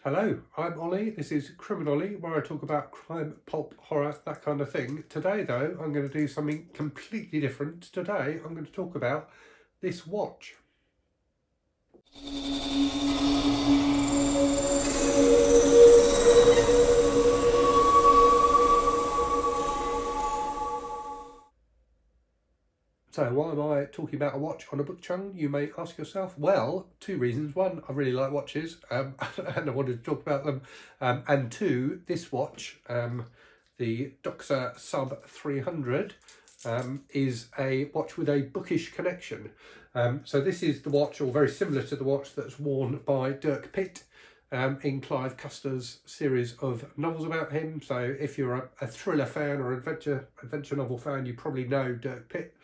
Hello, I'm Ollie. This is Criminally, where I talk about crime, pulp, horror, that kind of thing. Today, though, I'm going to do something completely different. Today, I'm going to talk about this watch. So why am I talking about a watch on a book channel, you may ask yourself? Well, two reasons. One, I really like watches and I wanted to talk about them. And two, this watch, the Doxa Sub300, is a watch with a bookish connection. So this is the watch, or very similar to the watch that's worn by Dirk Pitt in Clive Cussler's series of novels about him. So if you're a thriller fan or adventure novel fan, you probably know Dirk Pitt.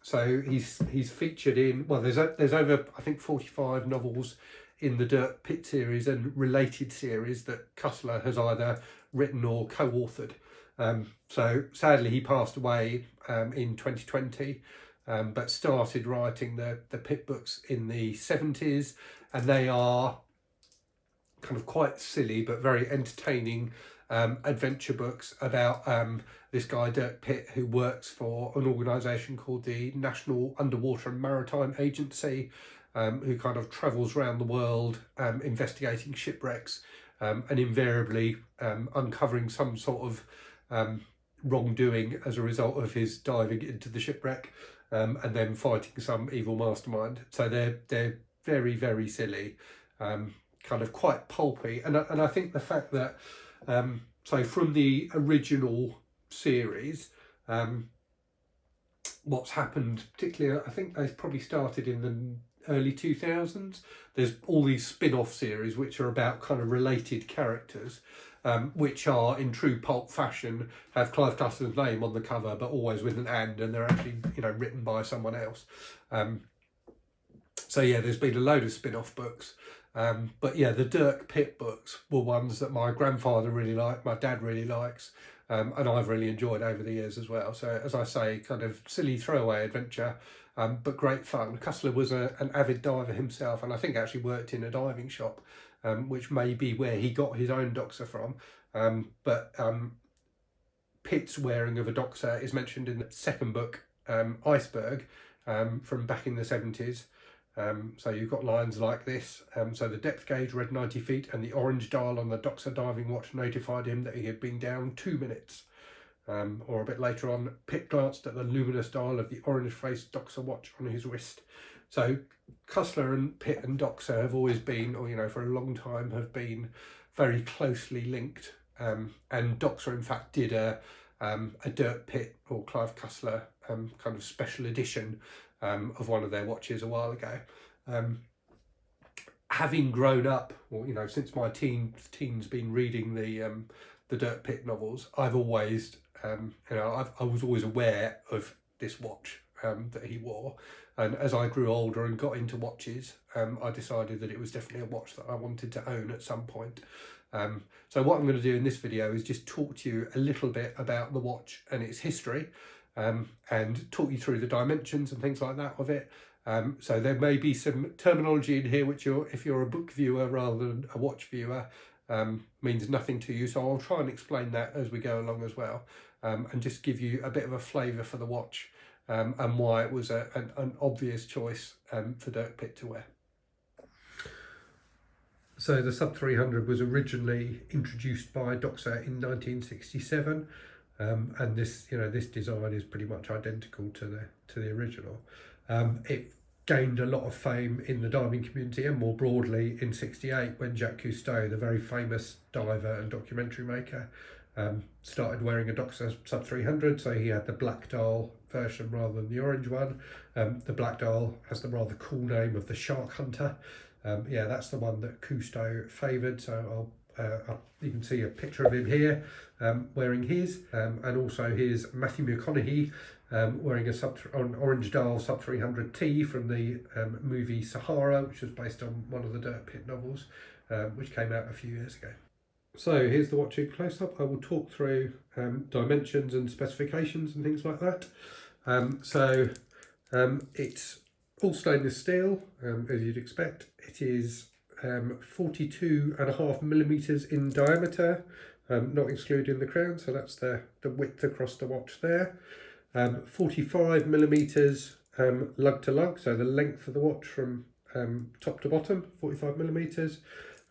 So he's featured in, well, there's over, I think, 45 novels in the Dirk Pitt series and related series that Cussler has either written or co-authored. So sadly he passed away in 2020, but started writing the Pitt books in the 70s, and they are kind of quite silly but very entertaining adventure books about this guy Dirk Pitt, who works for an organisation called the National Underwater and Maritime Agency, who kind of travels around the world investigating shipwrecks and invariably uncovering some sort of wrongdoing as a result of his diving into the shipwreck and then fighting some evil mastermind. So they're very, very silly, kind of quite pulpy, and I think the fact that so from the original series, what's happened, particularly, I think they probably started in the early 2000s. There's all these spin-off series which are about kind of related characters, which are in true pulp fashion, have Clive Cussler's name on the cover, but always with an and they're actually, you know, written by someone else. So yeah, there's been a load of spin-off books. But yeah, the Dirk Pitt books were ones that my grandfather really liked, my dad really likes, and I've really enjoyed over the years as well. So as I say, kind of silly throwaway adventure, but great fun. Cussler was an avid diver himself, and I think actually worked in a diving shop, which may be where he got his own Doxa from. But Pitt's wearing of a Doxa is mentioned in the second book, Iceberg, from back in the 70s. So you've got lines like this. So the depth gauge read 90 feet and the orange dial on the Doxa diving watch notified him that he had been down 2 minutes. Or a bit later on, Pitt glanced at the luminous dial of the orange-faced Doxa watch on his wrist. So Cussler and Pitt and Doxa have always been, or, you know, for a long time have been very closely linked. And Doxa, in fact, did a Dirk Pitt or Clive Cussler kind of special edition of one of their watches a while ago. Having grown up, or, you know, since my teens been reading the Dirk Pitt novels, I've always, you know, I was always aware of this watch that he wore, and as I grew older and got into watches, I decided that it was definitely a watch that I wanted to own at some point. So what I'm going to do in this video is just talk to you a little bit about the watch and its history, and talk you through the dimensions and things like that of it. So there may be some terminology in here which, if you're a book viewer rather than a watch viewer, means nothing to you. So I'll try and explain that as we go along as well, and just give you a bit of a flavour for the watch, and why it was an obvious choice for Dirk Pitt to wear. So the Sub300 was originally introduced by Doxa in 1967. And this, you know, this design is pretty much identical to the original. It gained a lot of fame in the diving community and more broadly in '68 when Jacques Cousteau, the very famous diver and documentary maker, started wearing a Doxa Sub300. So he had the black dial version rather than the orange one. The black dial has the rather cool name of the Shark Hunter. Yeah, that's the one that Cousteau favoured. So you can see a picture of him here wearing his, and also here's Matthew McConaughey wearing an orange dial Sub300T from the movie Sahara, which was based on one of the Dirk Pitt novels, which came out a few years ago. So here's the watch in close up. I will talk through dimensions and specifications and things like that. It's all stainless steel, as you'd expect. It is 42.5 millimeters in diameter, not excluding the crown, so that's the width across the watch there. 45 millimeters lug to lug, so the length of the watch from top to bottom, 45 millimeters,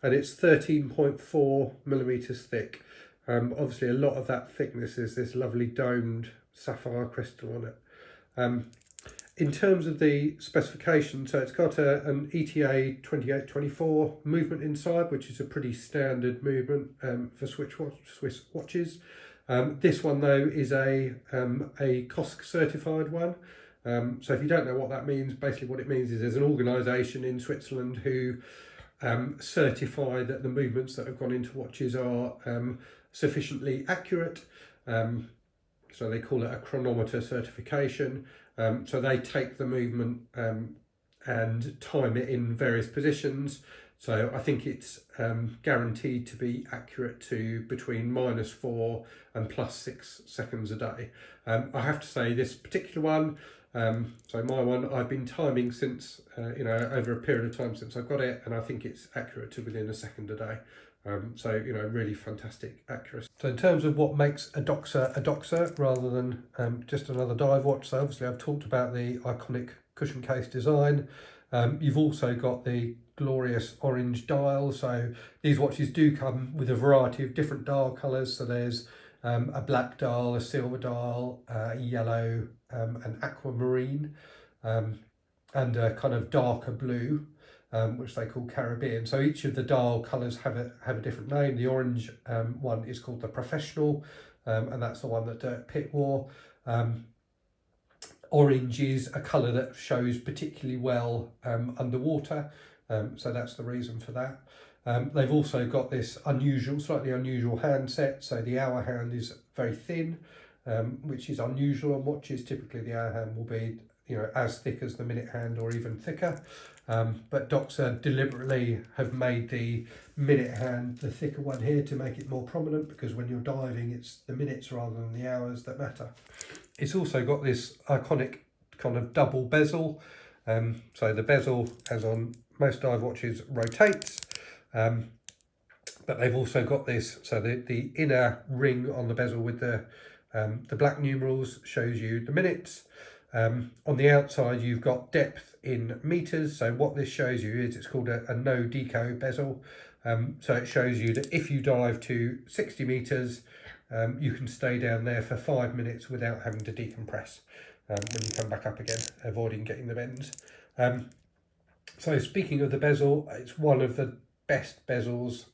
and it's 13.4 millimeters thick. Obviously a lot of that thickness is this lovely domed sapphire crystal on it. In terms of the specification, so it's got an ETA 2824 movement inside, which is a pretty standard movement for Swiss watches. This one though is a COSC certified one. So if you don't know what that means, basically what it means is there's an organisation in Switzerland who certify that the movements that have gone into watches are sufficiently accurate. So they call it a Chronometer certification. So they take the movement and time it in various positions. So I think it's guaranteed to be accurate to between -4 and +6 seconds a day. I have to say this particular one, so my one, I've been timing since, over a period of time since I got it, and I think it's accurate to within a second a day. So, really fantastic accuracy. So in terms of what makes a Doxa rather than just another dive watch, so obviously I've talked about the iconic cushion case design. You've also got the glorious orange dial. So these watches do come with a variety of different dial colours. So there's a black dial, a silver dial, a yellow, an aquamarine, and a kind of darker blue, which they call Caribbean. So each of the dial colours have a different name. The orange one is called the Professional, and that's the one that Dirk Pitt wore. Orange is a colour that shows particularly well underwater, so that's the reason for that. They've also got this slightly unusual handset. So the hour hand is very thin, which is unusual on watches. Typically the hour hand will be as thick as the minute hand or even thicker. But Doxa deliberately have made the minute hand the thicker one here to make it more prominent, because when you're diving it's the minutes rather than the hours that matter. It's also got this iconic kind of double bezel. So the bezel, as on most dive watches, rotates. But they've also got this, so the inner ring on the bezel with the black numerals shows you the minutes. On the outside you've got depth in meters. So what this shows you is it's called a no deco bezel. So it shows you that if you dive to 60 meters, you can stay down there for 5 minutes without having to decompress when you come back up again, avoiding getting the bends. So speaking of the bezel, it's one of the best bezels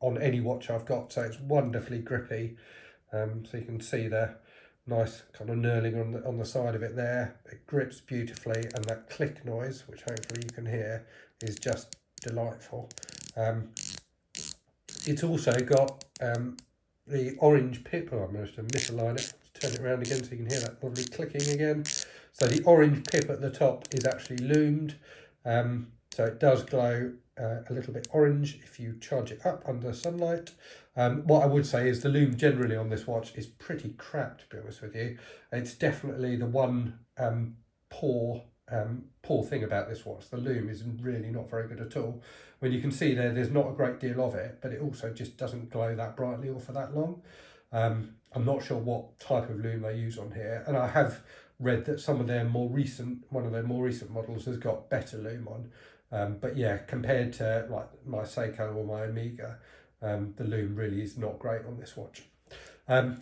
on any watch I've got. So it's wonderfully grippy. So you can see the nice kind of knurling on the side of it there. It grips beautifully, and that click noise, which hopefully you can hear, is just delightful. It's also got the orange pip. I managed to misalign it. Let's turn it around again so you can hear that lovely clicking again. So the orange pip at the top is actually lumed. So it does glow a little bit orange if you charge it up under sunlight. What I would say is the lume generally on this watch is pretty crap, to be honest with you. It's definitely the one poor thing about this watch. The lume is really not very good at all. When you can see there's not a great deal of it, but it also just doesn't glow that brightly or for that long. I'm not sure what type of lume they use on here, and I have read that one of their more recent models has got better lume on. But yeah, compared to like my Seiko or my Omega, the lume really is not great on this watch. In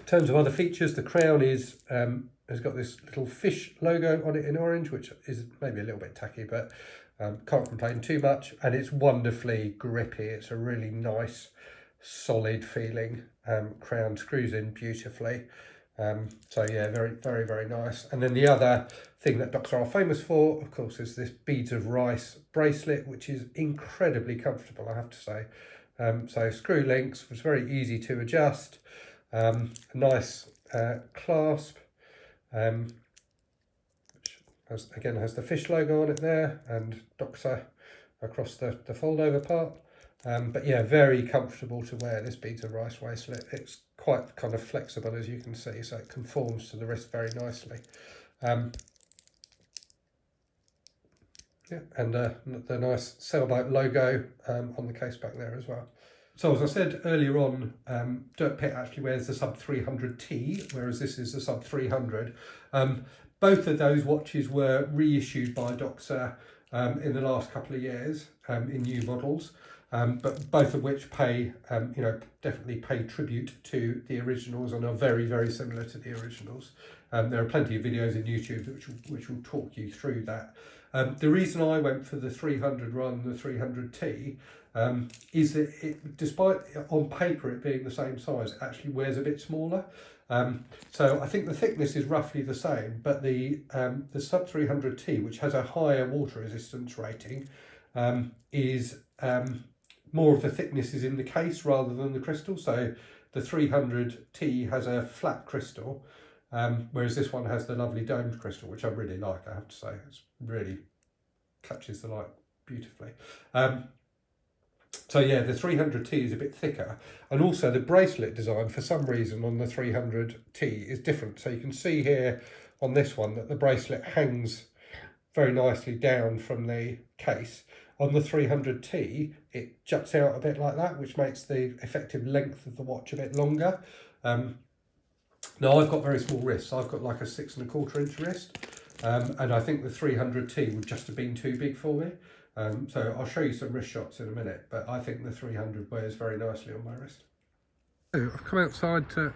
terms of other features, the crown has got this little fish logo on it in orange, which is maybe a little bit tacky, but can't complain too much. And it's wonderfully grippy. It's a really nice, solid feeling crown, screws in beautifully. So yeah, very, very, very nice. And then the other thing that Doxa are famous for, of course, is this beads of rice bracelet, which is incredibly comfortable, I have to say. So screw links, was very easy to adjust. A nice clasp, which has the fish logo on it there, and Doxa across the fold over part. But yeah, very comfortable to wear, this beads of rice bracelet. It's quite kind of flexible, as you can see, so it conforms to the wrist very nicely. Yeah, and the nice sailboat logo on the case back there as well. So as I said earlier on, Dirk Pitt actually wears the Sub 300T, whereas this is the Sub 300. Both of those watches were reissued by Doxa in the last couple of years in new models, but both of which pay, definitely pay tribute to the originals and are very, very similar to the originals. There are plenty of videos in YouTube which will talk you through that. The reason I went for the 300 rather than the 300T is that it, despite on paper it being the same size, it actually wears a bit smaller. So I think the thickness is roughly the same, but the Sub 300T, which has a higher water resistance rating, is more of the thickness is in the case rather than the crystal. So the 300T has a flat crystal, whereas this one has the lovely domed crystal, which I really like, I have to say. It really catches the light beautifully. So yeah, the 300T is a bit thicker, and also the bracelet design for some reason on the 300T is different. So you can see here on this one that the bracelet hangs very nicely down from the case. On the 300T, it juts out a bit like that, which makes the effective length of the watch a bit longer. Now I've got very small wrists. I've got like a 6 1/4 inch wrist, and I think the 300T would just have been too big for me. So I'll show you some wrist shots in a minute, but I think the 300 wears very nicely on my wrist. So I've come outside to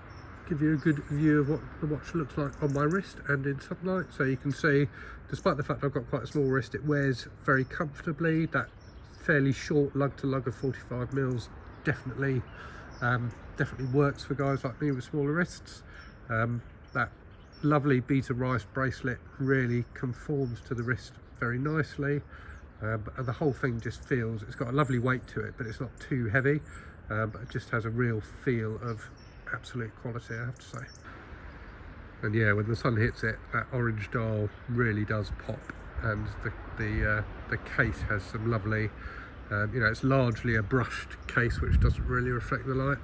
give you a good view of what the watch looks like on my wrist and in sunlight. So you can see, despite the fact I've got quite a small wrist, it wears very comfortably. That fairly short lug to lug of 45 mils definitely works for guys like me with smaller wrists. That lovely Beta Rice bracelet really conforms to the wrist very nicely. And the whole thing just feels, it's got a lovely weight to it, but it's not too heavy, but it just has a real feel of absolute quality, I have to say. And yeah, when the sun hits it, that orange dial really does pop, and the case has some lovely, it's largely a brushed case which doesn't really reflect the light,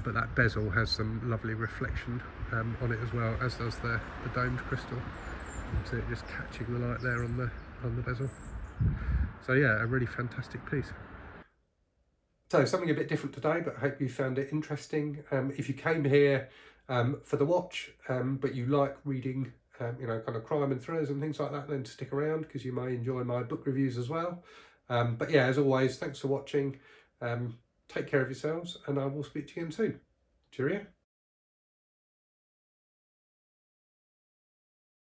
but that bezel has some lovely reflection on it as well, as does the domed crystal. So it just catching the light there on the bezel. So yeah, a really fantastic piece. So something a bit different today, but I hope you found it interesting. If you came here for the watch, but you like reading, kind of crime and thrillers and things like that, then stick around because you may enjoy my book reviews as well. But yeah, as always, thanks for watching. Take care of yourselves, and I will speak to you again soon. Cheerio.